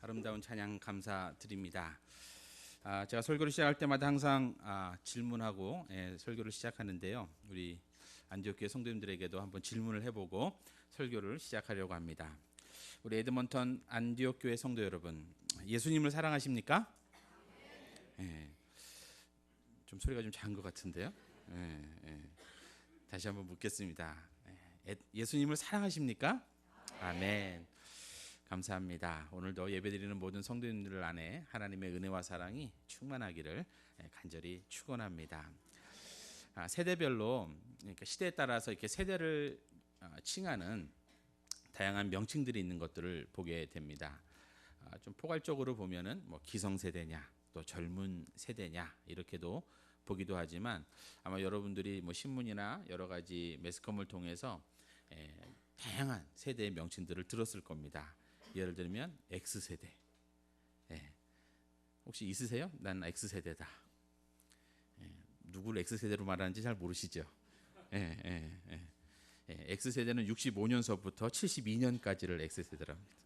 아름다운 찬양 감사드립니다. 제가 설교를 시작할 때마다 항상 질문하고 설교를 시작하는데요. 우리 안디옥교회 성도님들에게도 한번 질문을 해보고 설교를 시작하려고 합니다. 우리 에드먼턴 안디옥교회 성도 여러분, 예수님을 사랑하십니까? 좀 소리가 좀 작은 것 같은데요. 다시 한번 묻겠습니다. 예수님을 사랑하십니까? 아멘. 감사합니다. 오늘도 예배드리는 모든 성도님들 안에 하나님의 은혜와 사랑이 충만하기를 간절히 축원합니다. 세대별로, 그러니까 시대에 따라서 이렇게 세대를 칭하는 다양한 명칭들이 있는 것들을 보게 됩니다. 좀 포괄적으로 보면은 뭐 기성세대냐, 또 젊은 세대냐 이렇게도 보기도 하지만 아마 여러분들이 뭐 신문이나 여러 가지 매스컴을 통해서 다양한 세대의 명칭들을 들었을 겁니다. 예를 들면 X세대. 혹시 있으세요? 난 X세대다. 누구를 X세대로 말하는지 잘 모르시죠? X세대는 65년서부터 72년까지를 X세대라고 합니다.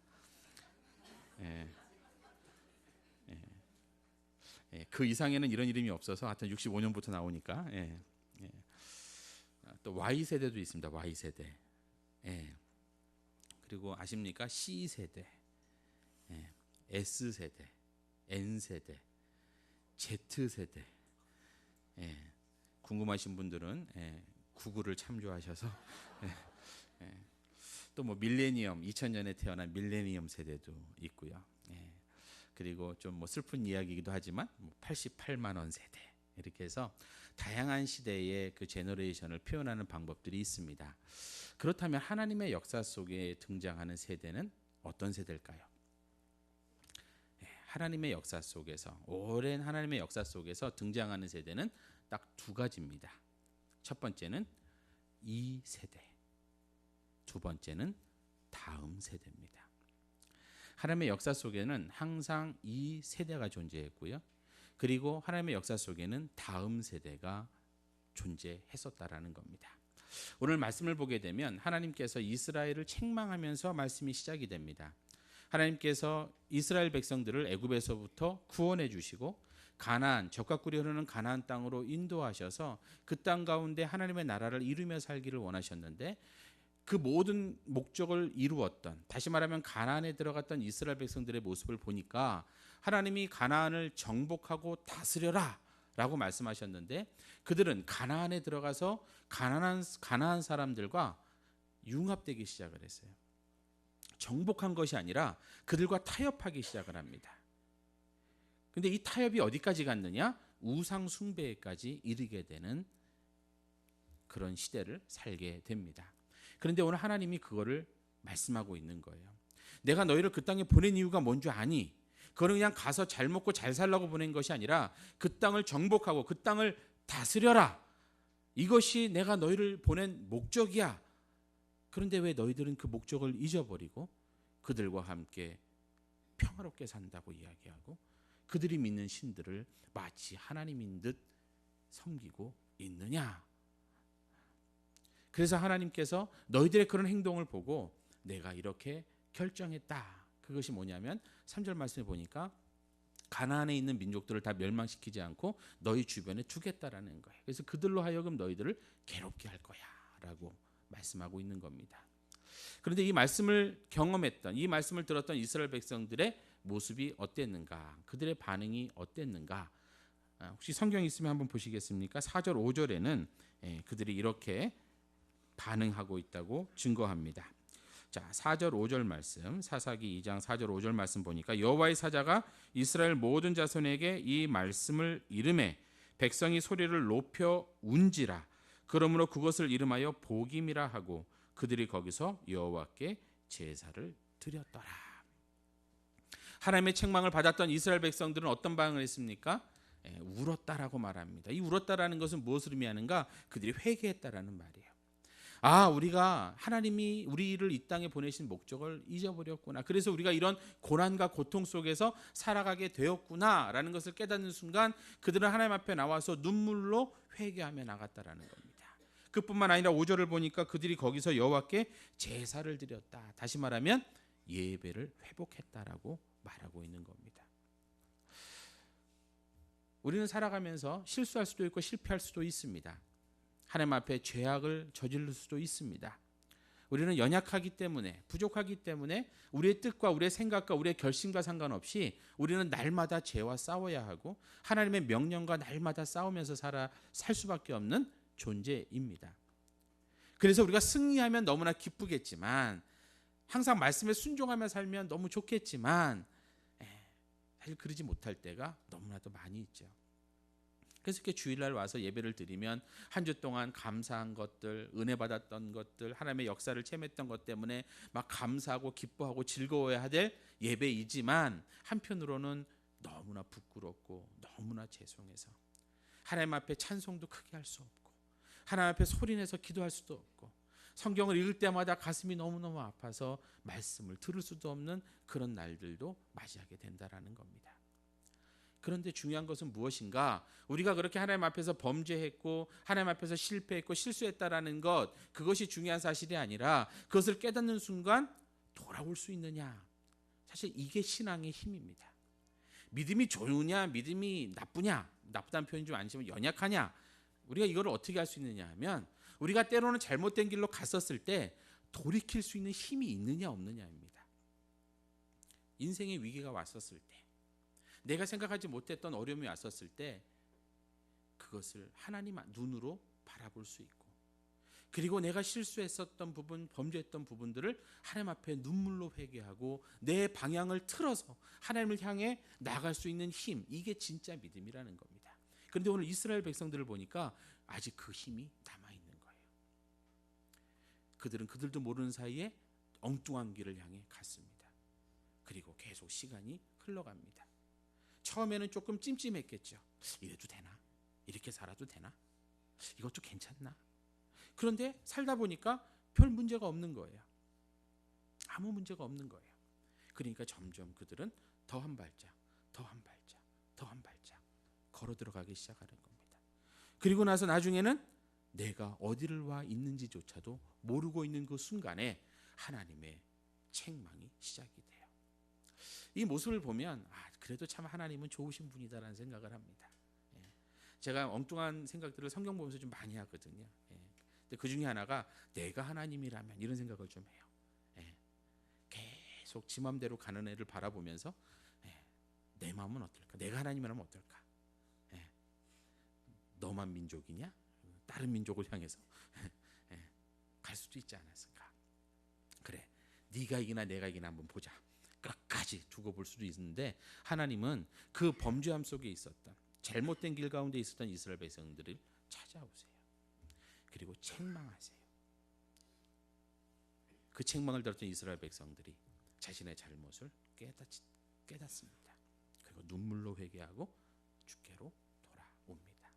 그 이상에는 이런 이름이 없어서 하여튼 65년부터 나오니까. 또 Y세대도 있습니다. Y세대. 그리고 아십니까? C세대, S세대, N세대, Z세대. 궁금하신 분들은 구글을 참조하셔서 또 뭐 밀레니엄, 2000년에 태어난 밀레니엄 세대도 있고요. 그리고 좀 뭐 슬픈 이야기이기도 하지만 88만 원 세대, 이렇게 해서 다양한 시대의 그 제너레이션을 표현하는 방법들이 있습니다. 그렇다면 하나님의 역사 속에 등장하는 세대는 어떤 세대일까요? 하나님의 역사 속에서, 오랜 하나님의 역사 속에서 등장하는 세대는 딱 두 가지입니다. 첫 번째는 이 세대, 두 번째는 다음 세대입니다. 하나님의 역사 속에는 항상 이 세대가 존재했고요. 그리고 하나님의 역사 속에는 다음 세대가 존재했었다라는 겁니다. 오늘 말씀을 보게 되면 하나님께서 이스라엘을 책망하면서 말씀이 시작이 됩니다. 하나님께서 이스라엘 백성들을 애굽에서부터 구원해 주시고 가나안, 젖과 꿀이 흐르는 가나안 땅으로 인도하셔서 그 땅 가운데 하나님의 나라를 이루며 살기를 원하셨는데, 그 모든 목적을 이루었던, 다시 말하면 가나안에 들어갔던 이스라엘 백성들의 모습을 보니까 하나님이 가나안을 정복하고 다스려라 라고 말씀하셨는데, 그들은 가나안에 들어가서 가나안 사람들과 융합되기 시작을 했어요. 정복한 것이 아니라 그들과 타협하기 시작을 합니다. 근데 이 타협이 어디까지 갔느냐? 우상 숭배까지 이르게 되는 그런 시대를 살게 됩니다. 그런데 오늘 하나님이 그거를 말씀하고 있는 거예요. 내가 너희를 그 땅에 보낸 이유가 뭔 줄 아니? 그거는 그냥 가서 잘 먹고 잘 살라고 보낸 것이 아니라 그 땅을 정복하고 그 땅을 다스려라. 이것이 내가 너희를 보낸 목적이야. 그런데 왜 너희들은 그 목적을 잊어버리고 그들과 함께 평화롭게 산다고 이야기하고 그들이 믿는 신들을 마치 하나님인 듯 섬기고 있느냐? 그래서 하나님께서 너희들의 그런 행동을 보고 내가 이렇게 결정했다. 그것이 뭐냐면 3절 말씀에 보니까 가나안에 있는 민족들을 다 멸망시키지 않고 너희 주변에 두겠다라는 거예요. 그래서 그들로 하여금 너희들을 괴롭게 할 거야 라고 말씀하고 있는 겁니다. 그런데 이 말씀을 경험했던, 이 말씀을 들었던 이스라엘 백성들의 모습이 어땠는가? 그들의 반응이 어땠는가? 혹시 성경 있으면 한번 보시겠습니까? 4절 5절에는 그들이 이렇게 반응하고 있다고 증거합니다. 자, 4절 5절 말씀, 사사기 2장 4절 5절 말씀 보니까 여호와의 사자가 이스라엘 모든 자손에게 이 말씀을 이르매 백성이 소리를 높여 운지라. 그러므로 그것을 이름하여 복임이라 하고 그들이 거기서 여호와께 제사를 드렸더라. 하나님의 책망을 받았던 이스라엘 백성들은 어떤 반응을 했습니까? 울었다라고 말합니다. 이 울었다라는 것은 무엇을 의미하는가? 그들이 회개했다라는 말이에요. 우리가 하나님이 우리를 이 땅에 보내신 목적을 잊어버렸구나. 그래서 우리가 이런 고난과 고통 속에서 살아가게 되었구나라는 것을 깨닫는 순간 그들은 하나님 앞에 나와서 눈물로 회개하며 나갔다라는 겁니다. 그뿐만 아니라 5절을 보니까 그들이 거기서 여호와께 제사를 드렸다. 다시 말하면 예배를 회복했다라고 말하고 있는 겁니다. 우리는 살아가면서 실수할 수도 있고 실패할 수도 있습니다. 하나님 앞에 죄악을 저지를 수도 있습니다. 우리는 연약하기 때문에, 부족하기 때문에 우리의 뜻과 우리의 생각과 우리의 결심과 상관없이 우리는 날마다 죄와 싸워야 하고 하나님의 명령과 날마다 싸우면서 살 수밖에 없는 존재입니다. 그래서 우리가 승리하면 너무나 기쁘겠지만, 항상 말씀에 순종하며 살면 너무 좋겠지만, 사실 그러지 못할 때가 너무나도 많이 있죠. 그래서 이렇게 주일날 와서 예배를 드리면 한 주 동안 감사한 것들, 은혜 받았던 것들, 하나님의 역사를 체험했던 것 때문에 막 감사하고 기뻐하고 즐거워야 될 예배이지만, 한편으로는 너무나 부끄럽고 너무나 죄송해서 하나님 앞에 찬송도 크게 할 수 없고 하나님 앞에 소리내서 기도할 수도 없고 성경을 읽을 때마다 가슴이 너무너무 아파서 말씀을 들을 수도 없는 그런 날들도 맞이하게 된다라는 겁니다. 그런데 중요한 것은 무엇인가? 우리가 그렇게 하나님 앞에서 범죄했고 하나님 앞에서 실패했고 실수했다라는 것, 그것이 중요한 사실이 아니라 그것을 깨닫는 순간 돌아올 수 있느냐. 사실 이게 신앙의 힘입니다. 믿음이 좋으냐 믿음이 나쁘냐, 나쁘다는 표현이 좀 아니지만 연약하냐, 우리가 이걸 어떻게 할 수 있느냐 하면, 우리가 때로는 잘못된 길로 갔었을 때 돌이킬 수 있는 힘이 있느냐 없느냐입니다. 인생의 위기가 왔었을 때, 내가 생각하지 못했던 어려움이 왔었을 때 그것을 하나님 눈으로 바라볼 수 있고, 그리고 내가 실수했었던 부분, 범죄했던 부분들을 하나님 앞에 눈물로 회개하고 내 방향을 틀어서 하나님을 향해 나갈 수 있는 힘, 이게 진짜 믿음이라는 겁니다. 그런데 오늘 이스라엘 백성들을 보니까 아직 그 힘이 남아있는 거예요. 그들은 그들도 모르는 사이에 엉뚱한 길을 향해 갔습니다. 그리고 계속 시간이 흘러갑니다. 처음에는 조금 찜찜했겠죠. 이래도 되나? 이렇게 살아도 되나? 이것도 괜찮나? 그런데 살다 보니까 별 문제가 없는 거예요. 아무 문제가 없는 거예요. 그러니까 점점 그들은 더 한 발짝, 더 한 발짝, 더 한 발짝 걸어 들어가기 시작하는 겁니다. 그리고 나서 나중에는 내가 어디를 와 있는지조차도 모르고 있는 그 순간에 하나님의 책망이 시작이 돼요. 이 모습을 보면 그래도 참 하나님은 좋으신 분이다라는 생각을 합니다. 제가 엉뚱한 생각들을 성경 보면서 좀 많이 하거든요. 근데 그 중에 하나가 내가 하나님이라면, 이런 생각을 좀 해요. 계속 지 맘대로 가는 애를 바라보면서 내 마음은 어떨까? 내가 하나님이라면 어떨까? 너만 민족이냐? 다른 민족을 향해서 갈 수도 있지 않았을까? 그래, 네가 이기나 내가 이기나 한번 보자. 끝까지 두고 볼 수도 있는데, 하나님은 그 범죄함 속에 있었던, 잘못된 길 가운데 있었던 이스라엘 백성들을 찾아오세요. 그리고 책망하세요. 그 책망을 들었던 이스라엘 백성들이 자신의 잘못을 깨닫습니다. 그리고 눈물로 회개하고 주께로 돌아옵니다.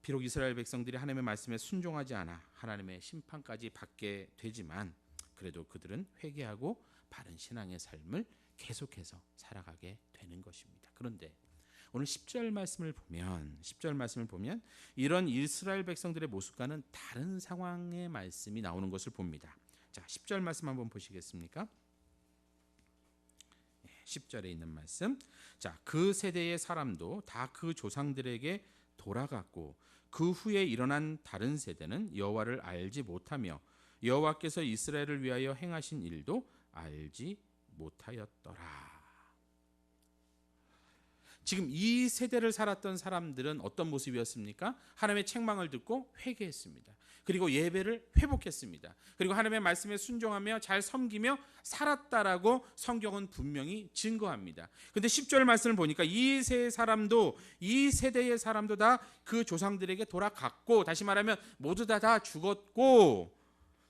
비록 이스라엘 백성들이 하나님의 말씀에 순종하지 않아 하나님의 심판까지 받게 되지만, 그래도 그들은 회개하고 바른 신앙의 삶을 계속해서 살아가게 되는 것입니다. 그런데 오늘 10절 말씀을 보면 이런 이스라엘 백성들의 모습과는 다른 상황의 말씀이 나오는 것을 봅니다. 자, 10절 말씀 한번 보시겠습니까? 10절에 있는 말씀. 자, 그 세대의 사람도 다 그 조상들에게 돌아갔고 그 후에 일어난 다른 세대는 여호와를 알지 못하며 여호와께서 이스라엘을 위하여 행하신 일도 알지 못하였더라. 지금 이 세대를 살았던 사람들은 어떤 모습이었습니까? 하나님의 책망을 듣고 회개했습니다. 그리고 예배를 회복했습니다. 그리고 하나님의 말씀에 순종하며 잘 섬기며 살았다라고 성경은 분명히 증거합니다. 근데 10절 말씀을 보니까 이 세대의 사람도 다 그 조상들에게 돌아갔고, 다시 말하면 모두 다 죽었고,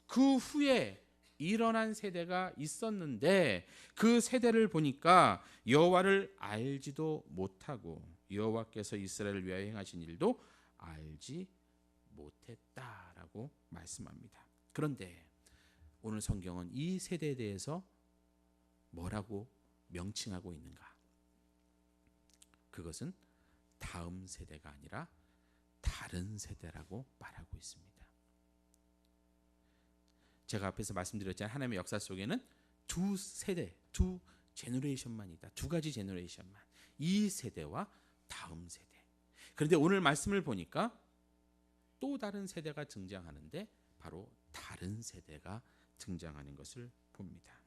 그 후에 일어난 세대가 있었는데 그 세대를 보니까 여호와를 알지도 못하고 여호와께서 이스라엘을 위하여 행하신 일도 알지 못했다라고 말씀합니다. 그런데 오늘 성경은 이 세대에 대해서 뭐라고 명칭하고 있는가? 그것은 다음 세대가 아니라 다른 세대라고 말하고 있습니다. 제가 앞에서 말씀드렸잖아요. 하나님의 역사 속에는 두 세대, 두 제너레이션만이다. 두 가지 제너레이션만. 이 세대와 다음 세대. 그런데 오늘 말씀을 보니까 또 다른 세대가 등장하는데 바로 다른 세대가 등장하는 것을 봅니다.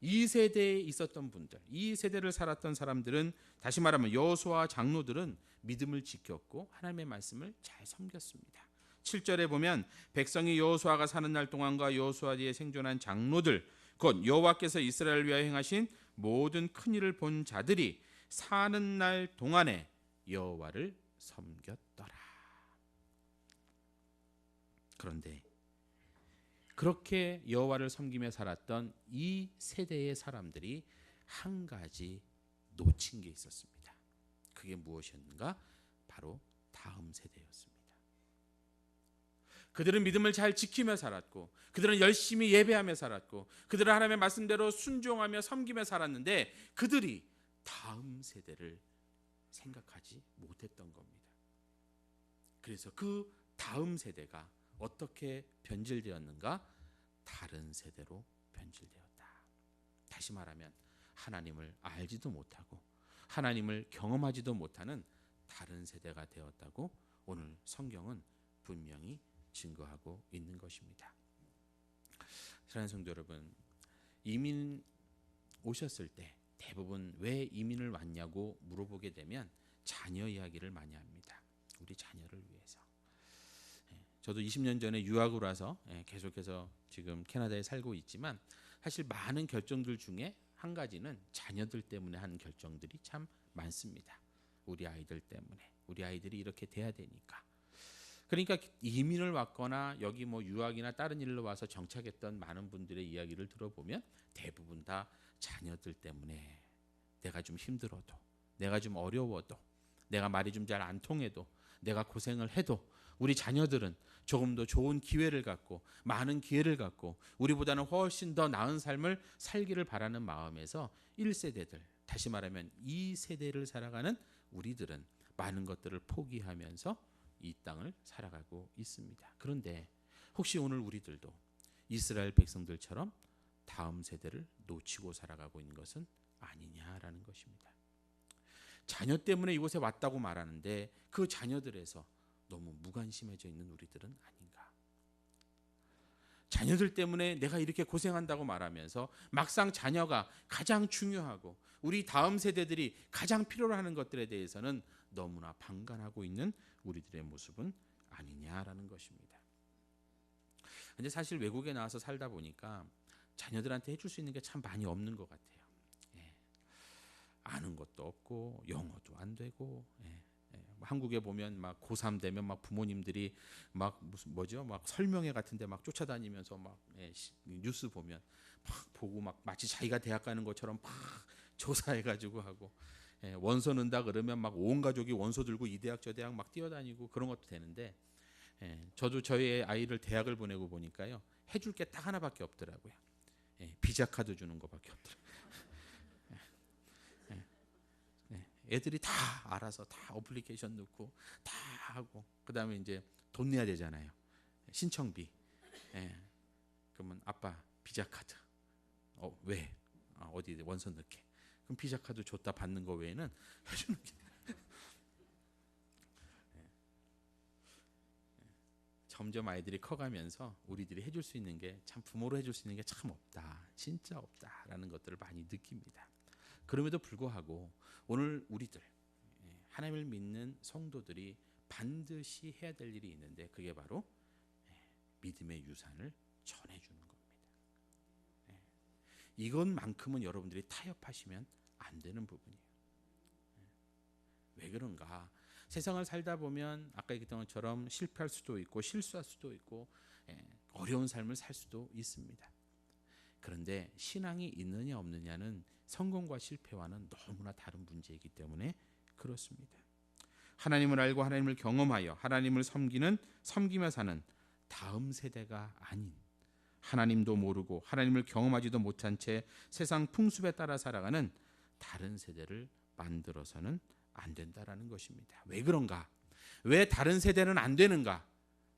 이 세대에 있었던 분들, 이 세대를 살았던 사람들은, 다시 말하면 여호수아와 장로들은 믿음을 지켰고 하나님의 말씀을 잘 섬겼습니다. 7절에 보면 백성이 여호수아가 사는 날 동안과 여호수아 뒤에 생존한 장로들, 곧 여호와께서 이스라엘을 위하여 행하신 모든 큰 일을 본 자들이 사는 날 동안에 여호와를 섬겼더라. 그런데 그렇게 여호와를 섬기며 살았던 이 세대의 사람들이 한 가지 놓친 게 있었습니다. 그게 무엇이었는가? 바로 다음 세대였습니다. 그들은 믿음을 잘 지키며 살았고, 그들은 열심히 예배하며 살았고, 그들은 하나님의 말씀대로 순종하며 섬기며 살았는데 그들이 다음 세대를 생각하지 못했던 겁니다. 그래서 그 다음 세대가 어떻게 변질되었는가? 다른 세대로 변질되었다. 다시 말하면 하나님을 알지도 못하고 하나님을 경험하지도 못하는 다른 세대가 되었다고 오늘 성경은 분명히 증거하고 있는 것입니다. 사랑하는 성도 여러분, 이민 오셨을 때 대부분 왜 이민을 왔냐고 물어보게 되면 자녀 이야기를 많이 합니다. 우리 자녀를 위해서. 저도 20년 전에 유학을 와서 계속해서 지금 캐나다에 살고 있지만 사실 많은 결정들 중에 한 가지는 자녀들 때문에 한 결정들이 참 많습니다. 우리 아이들 때문에. 우리 아이들이 이렇게 돼야 되니까. 그러니까 이민을 왔거나 여기 뭐 유학이나 다른 일로 와서 정착했던 많은 분들의 이야기를 들어보면 대부분 다 자녀들 때문에 내가 좀 힘들어도, 내가 좀 어려워도, 내가 말이 좀 잘 안 통해도, 내가 고생을 해도 우리 자녀들은 조금 더 좋은 기회를 갖고, 많은 기회를 갖고 우리보다는 훨씬 더 나은 삶을 살기를 바라는 마음에서 1세대들, 다시 말하면 2세대를 살아가는 우리들은 많은 것들을 포기하면서 이 땅을 살아가고 있습니다. 그런데 혹시 오늘 우리들도 이스라엘 백성들처럼 다음 세대를 놓치고 살아가고 있는 것은 아니냐라는 것입니다. 자녀 때문에 이곳에 왔다고 말하는데 그 자녀들에서 너무 무관심해져 있는 우리들은 아닌가? 자녀들 때문에 내가 이렇게 고생한다고 말하면서 막상 자녀가 가장 중요하고 우리 다음 세대들이 가장 필요로 하는 것들에 대해서는 너무나 방관하고 있는 우리들의 모습은 아니냐라는 것입니다. 근데 사실 외국에 나와서 살다 보니까 자녀들한테 해줄 수 있는 게 참 많이 없는 것 같아요. 아는 것도 없고 영어도 안 되고, 한국에 보면 막 고3 되면 막 부모님들이 막 무슨 뭐죠? 막 설명회 같은데 막 쫓아다니면서 막 뉴스 보면 막 보고 막 마치 자기가 대학 가는 것처럼 막 조사해가지고 하고, 원서 넣는다 그러면 막 온 가족이 원서 들고 이 대학 저 대학 막 뛰어다니고 그런 것도 되는데, 저도 저희 아이를 대학을 보내고 보니까요 해줄 게 딱 하나밖에 없더라고요. 비자 카드 주는 것밖에 없더라고요. 애들이 다 알아서 다 어플리케이션 넣고 다 하고, 그다음에 이제 돈 내야 되잖아요. 신청비. 그러면 아빠 비자 카드. 왜? 어디 원서 넣게. 그럼 비자 카드 줬다 받는 거 외에는 해주는 게. 점점 아이들이 커가면서 우리들이 해줄 수 있는 게 참, 부모로 해줄 수 있는 게 참 없다. 진짜 없다라는 것들을 많이 느낍니다. 그럼에도 불구하고 오늘 우리들 하나님을 믿는 성도들이 반드시 해야 될 일이 있는데 그게 바로 믿음의 유산을 전해주는 겁니다. 이것만큼은 여러분들이 타협하시면 안 되는 부분이에요. 왜 그런가? 세상을 살다 보면 아까 얘기했던 것처럼 실패할 수도 있고 실수할 수도 있고 어려운 삶을 살 수도 있습니다. 그런데 신앙이 있느냐 없느냐는 성공과 실패와는 너무나 다른 문제이기 때문에 그렇습니다. 하나님을 알고 하나님을 경험하여 하나님을 섬기며 사는 다음 세대가 아닌, 하나님도 모르고 하나님을 경험하지도 못한 채 세상 풍습에 따라 살아가는 다른 세대를 만들어서는 안 된다라는 것입니다. 왜 그런가? 왜 다른 세대는 안 되는가?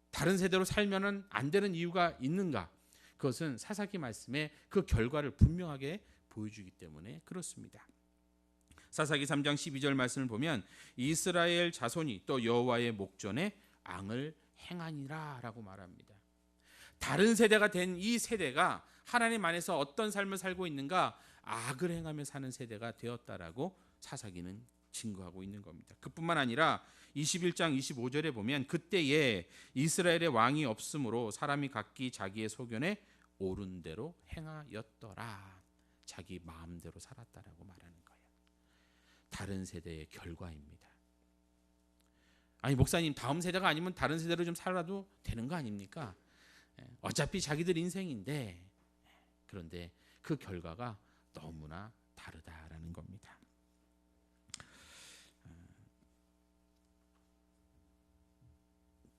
다른 세대로 살면은 안 되는 이유가 있는가? 그것은 사사기 말씀의 그 결과를 분명하게 보여주기 때문에 그렇습니다. 사사기 3장 12절 말씀을 보면 이스라엘 자손이 또 여호와의 목전에 앙을 행하니라라고 말합니다. 다른 세대가 된 이 세대가 하나님 안에서 어떤 삶을 살고 있는가? 악을 행하며 사는 세대가 되었다라고 사사기는 증거하고 있는 겁니다. 그뿐만 아니라 21장 25절에 보면 그때에 이스라엘의 왕이 없으므로 사람이 각기 자기의 소견에 옳은 대로 행하였더라. 자기 마음대로 살았다라고 말하는 거예요. 다른 세대의 결과입니다. 아니 목사님 다음 세대가 아니면 다른 세대로 좀 살아도 되는 거 아닙니까? 어차피 자기들 인생인데 그런데 그 결과가 너무나 다르다라는 겁니다.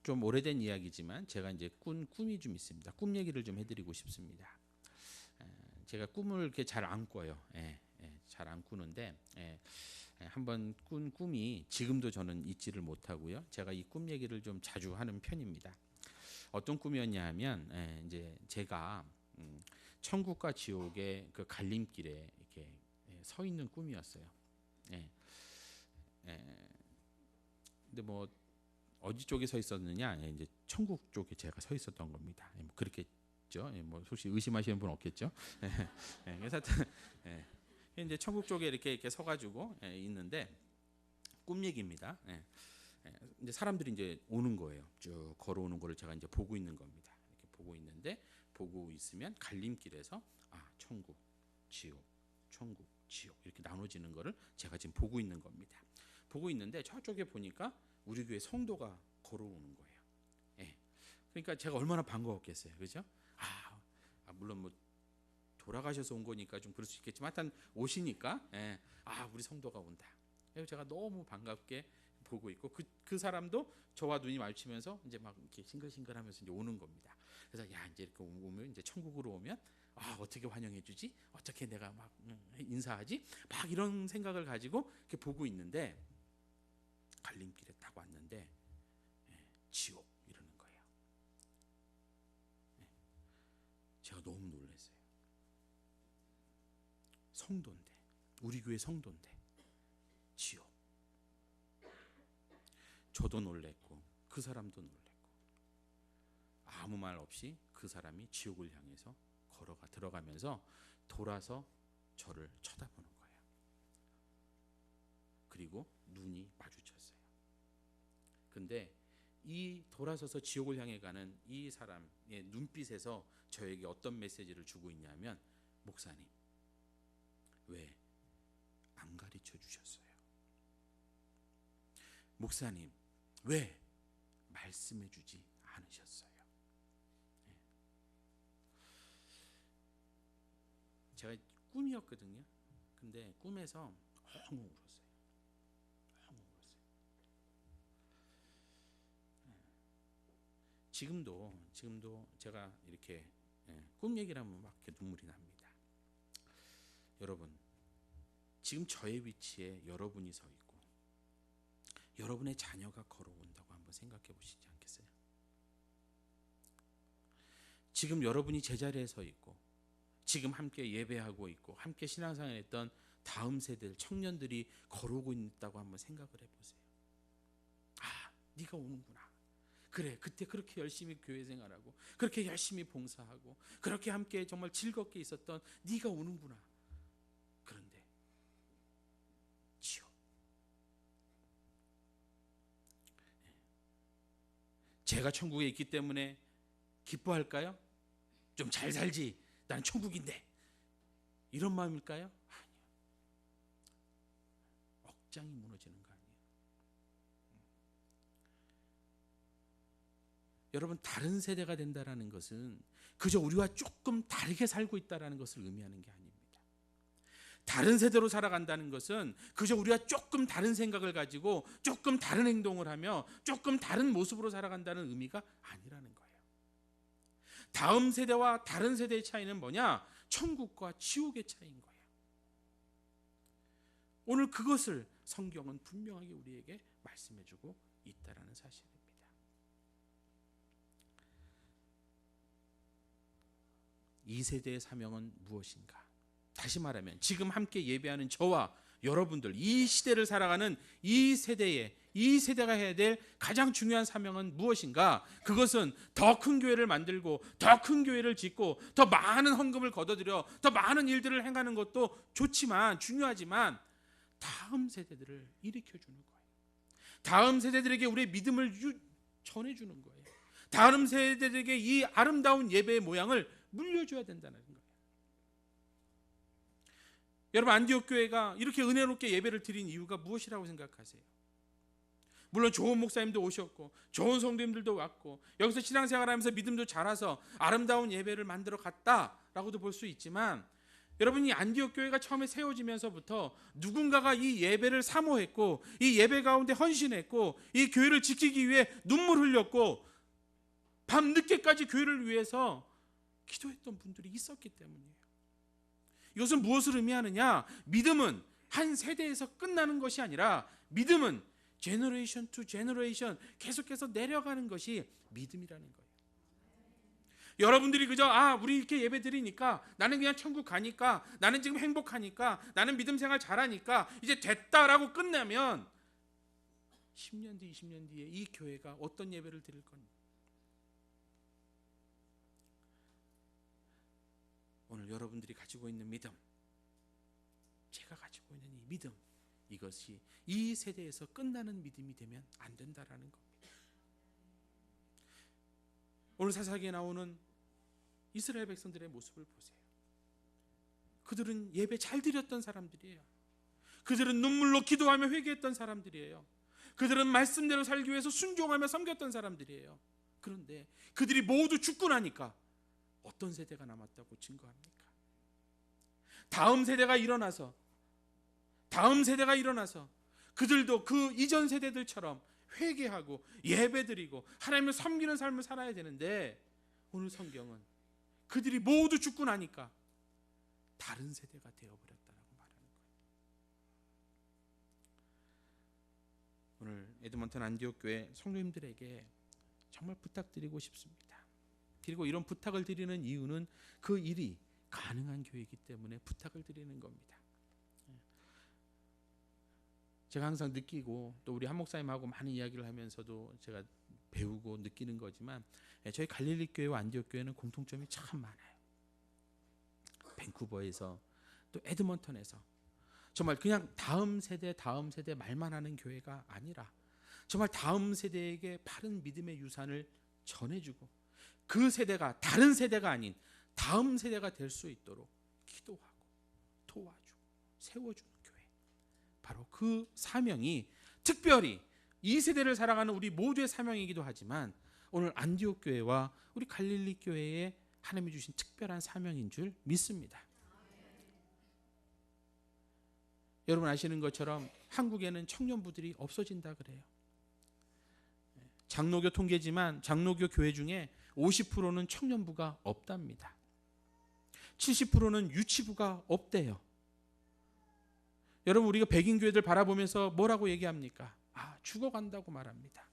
좀 오래된 이야기지만 제가 이제 꾼 꿈이 좀 있습니다. 꿈 얘기를 좀 해드리고 싶습니다. 제가 꿈을 이렇게 잘 안 꿔요. 잘 안 꾸는데 한번 꾼 꿈이 지금도 저는 잊지를 못하고요. 제가 이 꿈 얘기를 좀 자주 하는 편입니다. 어떤 꿈이었냐 하면 이제 제가 천국과 지옥의 그 갈림길에 이렇게 서 있는 꿈이었어요. 근데 뭐 어디 쪽에 서 있었느냐? 이제 천국 쪽에 제가 서 있었던 겁니다. 뭐 그렇겠죠. 뭐 혹시 의심하시는 분 없겠죠. 그래서 이제 천국 쪽에 이렇게 서가지고 있는데 꿈 얘기입니다. 이제 사람들이 이제 오는 거예요. 쭉 걸어오는 거를 제가 이제 보고 있는 겁니다. 이렇게 보고 있는데 보고 있으면 갈림길에서 천국, 지옥, 천국, 지옥 이렇게 나눠지는 거를 제가 지금 보고 있는 겁니다. 보고 있는데 저쪽에 보니까 우리 교회 성도가 걸어오는 거예요. 그러니까 제가 얼마나 반가웠겠어요, 그죠? 물론 뭐 돌아가셔서 온 거니까 좀 그럴 수 있겠지만 하여튼 오시니까 우리 성도가 온다. 그래서 제가 너무 반갑게 보고 있고 그 사람도 저와 눈이 마주치면서 이제 막 이렇게 싱글싱글하면서 이제 오는 겁니다. 그래서 이제 이렇게 오면 이제 천국으로 오면 어떻게 환영해주지? 어떻게 내가 막 인사하지? 막 이런 생각을 가지고 이렇게 보고 있는데 갈림길에 딱 왔는데 지옥 이러는 거예요. 제가 너무 놀랐어요. 성도인데 우리 교회 성도인데 지옥. 저도 놀랬고 그 사람도 놀랬고 아무 말 없이 그 사람이 지옥을 향해서 걸어가 들어가면서 돌아서 저를 쳐다보는 거예요. 그리고 눈이 마주쳤어요. 근데 이 돌아서서 지옥을 향해 가는 이 사람의 눈빛에서 저에게 어떤 메시지를 주고 있냐면 목사님 왜 안 가르쳐 주셨어요? 목사님 왜 말씀해 주지 않으셨어요? 제가 꿈이었거든요. 근데 꿈에서 엉엉 울었어요. 엉엉 울었어요. 지금도 제가 이렇게 꿈 얘기를 하면 막 이렇게 눈물이 납니다. 여러분, 지금 저의 위치에 여러분이 서 있고 여러분의 자녀가 걸어온다고 한번 생각해 보시지 않겠어요? 지금 여러분이 제자리에 서 있고 지금 함께 예배하고 있고 함께 신앙생활 했던 다음 세대 청년들이 걸어오고 있다고 한번 생각을 해보세요. 네가 오는구나. 그래, 그때 그렇게 열심히 교회 생활하고 그렇게 열심히 봉사하고 그렇게 함께 정말 즐겁게 있었던 네가 오는구나. 그런데 지옥. 제가 천국에 있기 때문에 기뻐할까요? 좀 잘 살지. 난 천국인데. 이런 마음일까요? 아니요. 억장이 무너지는 거 아니에요. 여러분, 다른 세대가 된다라는 것은 그저 우리와 조금 다르게 살고 있다라는 것을 의미하는 게 아닙니다. 다른 세대로 살아간다는 것은 그저 우리가 조금 다른 생각을 가지고 조금 다른 행동을 하며 조금 다른 모습으로 살아간다는 의미가 아니라는 거예요. 다음 세대와 다른 세대의 차이는 뭐냐? 천국과 지옥의 차이인 거예요. 오늘 그것을 성경은 분명하게 우리에게 말씀해주고 있다라는 사실입니다. 이 세대의 사명은 무엇인가? 다시 말하면 지금 함께 예배하는 저와 여러분들, 이 시대를 살아가는 이 세대가 해야 될 가장 중요한 사명은 무엇인가? 그것은 더 큰 교회를 만들고 더 큰 교회를 짓고 더 많은 헌금을 거둬들여 더 많은 일들을 행하는 것도 좋지만 중요하지만 다음 세대들을 일으켜주는 거예요. 다음 세대들에게 우리의 믿음을 전해주는 거예요. 다음 세대들에게 이 아름다운 예배의 모양을 물려줘야 된다는 거예요. 여러분, 안디옥 교회가 이렇게 은혜롭게 예배를 드린 이유가 무엇이라고 생각하세요? 물론 좋은 목사님도 오셨고 좋은 성도님들도 왔고 여기서 신앙생활하면서 믿음도 자라서 아름다운 예배를 만들어 갔다라고도 볼 수 있지만, 여러분이 안디옥 교회가 처음에 세워지면서부터 누군가가 이 예배를 사모했고 이 예배 가운데 헌신했고 이 교회를 지키기 위해 눈물 흘렸고 밤늦게까지 교회를 위해서 기도했던 분들이 있었기 때문이에요. 이것은 무엇을 의미하느냐? 믿음은 한 세대에서 끝나는 것이 아니라 믿음은 제너레이션 투 제너레이션 계속해서 내려가는 것이 믿음이라는 거예요. 여러분들이 그저 우리 이렇게 예배 드리니까 나는 그냥 천국 가니까 나는 지금 행복하니까 나는 믿음 생활 잘하니까 이제 됐다라고 끝나면 10년 뒤 20년 뒤에 이 교회가 어떤 예배를 드릴 겁니까? 오늘 여러분들이 가지고 있는 믿음, 제가 가지고 있는 이 믿음, 이것이 이 세대에서 끝나는 믿음이 되면 안 된다라는 겁니다. 오늘 사사기에 나오는 이스라엘 백성들의 모습을 보세요. 그들은 예배 잘 드렸던 사람들이에요. 그들은 눈물로 기도하며 회개했던 사람들이에요. 그들은 말씀대로 살기 위해서 순종하며 섬겼던 사람들이에요. 그런데 그들이 모두 죽고 나니까 어떤 세대가 남았다고 증거합니까? 다음 세대가 일어나서 그들도 그 이전 세대들처럼 회개하고 예배드리고 하나님을 섬기는 삶을 살아야 되는데, 오늘 성경은 그들이 모두 죽고 나니까 다른 세대가 되어버렸다라고 말하는 거예요. 오늘 에드먼턴 안디옥 교회 성도님들에게 정말 부탁드리고 싶습니다. 그리고 이런 부탁을 드리는 이유는 그 일이 가능한 교회이기 때문에 부탁을 드리는 겁니다. 제가 항상 느끼고 또 우리 한 목사님하고 많은 이야기를 하면서도 제가 배우고 느끼는 거지만, 저희 갈릴리 교회와 안디옥 교회는 공통점이 참 많아요. 밴쿠버에서 또 에드먼턴에서 정말 그냥 다음 세대 말만 하는 교회가 아니라 정말 다음 세대에게 바른 믿음의 유산을 전해주고 그 세대가 다른 세대가 아닌 다음 세대가 될 수 있도록 기도하고 도와주고 세워주는 교회, 바로 그 사명이 특별히 이 세대를 살아가는 우리 모두의 사명이기도 하지만 오늘 안디옥 교회와 우리 갈릴리 교회에 하나님이 주신 특별한 사명인 줄 믿습니다. 여러분 아시는 것처럼 한국에는 청년부들이 없어진다 그래요. 장로교 통계지만 장로교 교회 중에 50%는 청년부가 없답니다. 70%는 유치부가 없대요. 여러분, 우리가 백인 교회들 바라보면서 뭐라고 얘기합니까? 죽어간다고 말합니다.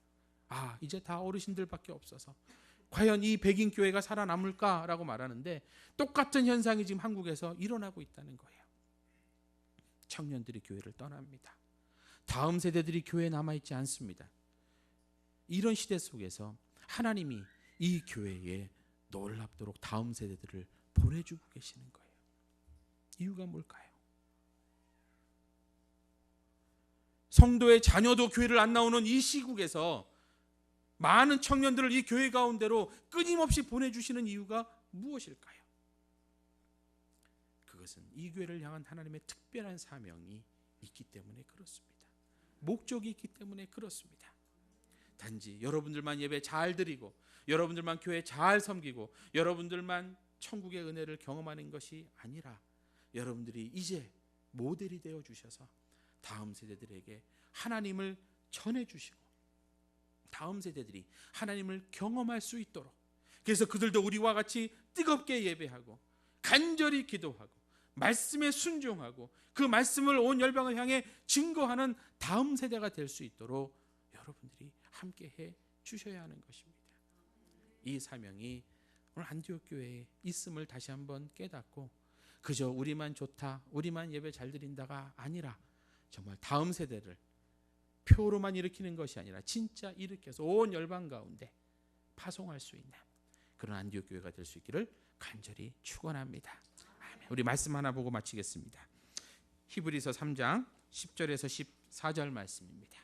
이제 다 어르신들밖에 없어서 과연 이 백인 교회가 살아남을까라고 말하는데, 똑같은 현상이 지금 한국에서 일어나고 있다는 거예요. 청년들이 교회를 떠납니다. 다음 세대들이 교회에 남아있지 않습니다. 이런 시대 속에서 하나님이 이 교회에 놀랍도록 다음 세대들을 보내주고 계시는 거예요. 이유가 뭘까요? 성도의 자녀도 교회를 안 나오는 이 시국에서 많은 청년들을 이 교회 가운데로 끊임없이 보내주시는 이유가 무엇일까요? 그것은 이 교회를 향한 하나님의 특별한 사명이 있기 때문에 그렇습니다. 목적이 있기 때문에 그렇습니다. 단지 여러분들만 예배 잘 드리고 여러분들만 교회 잘 섬기고 여러분들만 천국의 은혜를 경험하는 것이 아니라, 여러분들이 이제 모델이 되어 주셔서 다음 세대들에게 하나님을 전해주시고 다음 세대들이 하나님을 경험할 수 있도록, 그래서 그들도 우리와 같이 뜨겁게 예배하고 간절히 기도하고 말씀에 순종하고 그 말씀을 온 열방을 향해 증거하는 다음 세대가 될 수 있도록 여러분들이 함께 해 주셔야 하는 것입니다. 이 사명이 오늘 안디옥 교회에 있음을 다시 한번 깨닫고 그저 우리만 좋다, 우리만 예배 잘 드린다가 아니라 정말 다음 세대를 표로만 일으키는 것이 아니라 진짜 일으켜서 온 열방 가운데 파송할 수 있는 그런 안디옥 교회가 될 수 있기를 간절히 축원합니다. 아멘. 우리 말씀 하나 보고 마치겠습니다. 히브리서 3장 10절에서 14절 말씀입니다.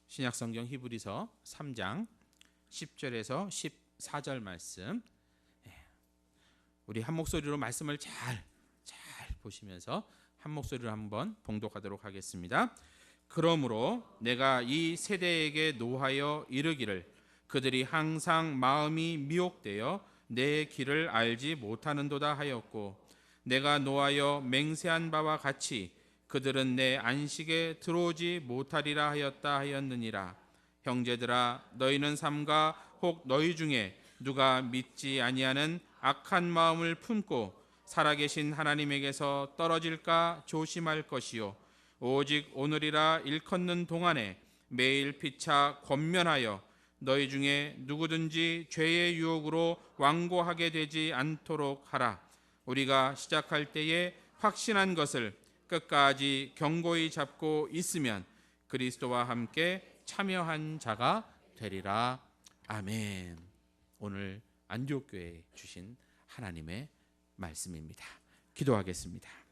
신약성경 히브리서 3장 10절에서 14절 말씀, 우리 한 목소리로 말씀을 잘 보시면서 한 목소리로 한번 봉독하도록 하겠습니다. 그러므로 내가 이 세대에게 노하여 이르기를 그들이 항상 마음이 미혹되어 내 길을 알지 못하는도다 하였고 내가 노하여 맹세한 바와 같이 그들은 내 안식에 들어오지 못하리라 하였다 하였느니라. 형제들아 너희는 삼가 혹 너희 중에 누가 믿지 아니하는 악한 마음을 품고 살아계신 하나님에게서 떨어질까 조심할 것이요 오직 오늘이라 일컫는 동안에 매일 피차 권면하여 너희 중에 누구든지 죄의 유혹으로 완고하게 되지 않도록 하라. 우리가 시작할 때에 확신한 것을 끝까지 견고히 잡고 있으면 그리스도와 함께 참여한 자가 되리라. 아멘. 오늘 안디옥 교회에 주신 하나님의 말씀입니다. 기도하겠습니다.